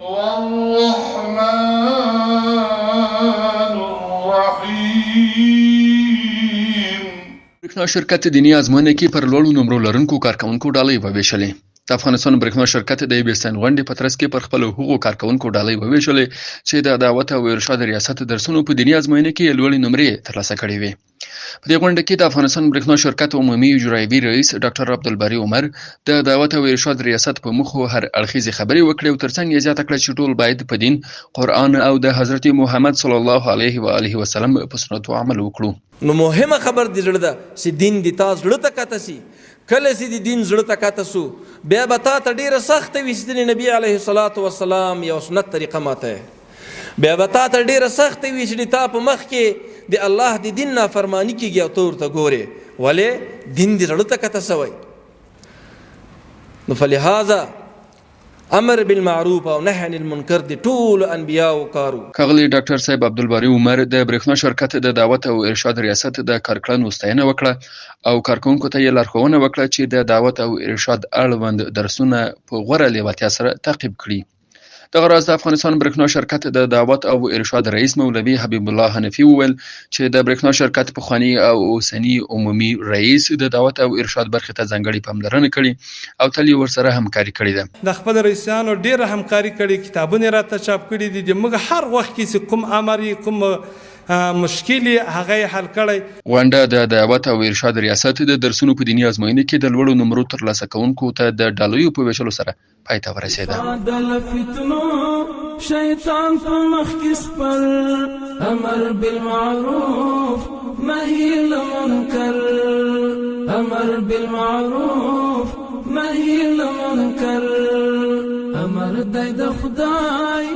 والرحمن الرحيم. برېښنا شرکت دیني ازموینه کې پر لوړو نمرو لرونکو کارکوونکو ډالۍ وویشلې. د افغانستان برېښنا شرکت د ایبستان غونډې په ترڅ کې پر خپلو هغو کارکوونکو ډالۍ وویشلې چې د دعوت او ارشاد ریاست درسونو په دیني ازموینه کې لوړې نمرې ترلاسه کړې وې. په دې غونډه کې د افغانستان برېښنا شرکت عمومي اجرایوي رئیس ډاکټر عبدالباري عمر د دعوت او ارشاد ریاست په موخو هر اړخیزې خبرې وکړې او ترڅنګ یې زیاته کړه چې ټول باید په دین، قرآن او د حضرت محمد صلی الله علیه و آله وسلم په سنتو عمل وکړو. نو مهمه خبر دی زړه ده چې دین د تا زړه ته کاته سي. کله چې د دین زړه ته کاته سو بیا به تا ته ډېره سخته وي چې د نبي علیه الصلاة والسلام یو سنت طریقه ماته بیا به تا ته ډېره سخته وي چې تا په مخ کې د الله د دین نافرمانی کېږي او ته ورته ګورې ولې دین د زړه ته کاته سوی. نو فلهذا امر بالمعروف او نهي عن المنکر د ټول انبیاء کارو. ښاغلي ډاکټر صاحب عبدالباري عمر د برېښنا شرکت د دعوت او ارشاد ریاست د کارکړنو ستاینه وکړه او کارکوونکو ته یې لارښوونه وکړه چې د دعوت او ارشاد اړوند درسونه په غوره لیوالتیا سره تعقیب کړي. دغه راز د افغانستان برېښنا شرکت د دعوت او ارشاد رئیس مولوي حبیب الله حنفي وویل چې د برېښنا شرکت پخواني او اوسني عمومي رئیس د دعوت او ارشاد برخې ته ځانګړې پاملرنه کړې او تل یې ورسره همکاري کړې ده. د خپل رئیسانو ډېره همکاري کړې، کتابونه راته چاپ کړي دي. موږ هر وخت کې چې کوم امر کوم مشکل هغه حل کړی. غونډه د دعوت او ارشاد ریاست د درسونو په دیني ازموینه کې د لوړو نمرو ترلاسه کوونکو ته د ډالیو په ویشلو سره پای ته ورسېده. شیطان په مخ کې خپل امر بالمعروف نهي عن المنکر، امر بالمعروف نهي عن المنکر، امر د خدای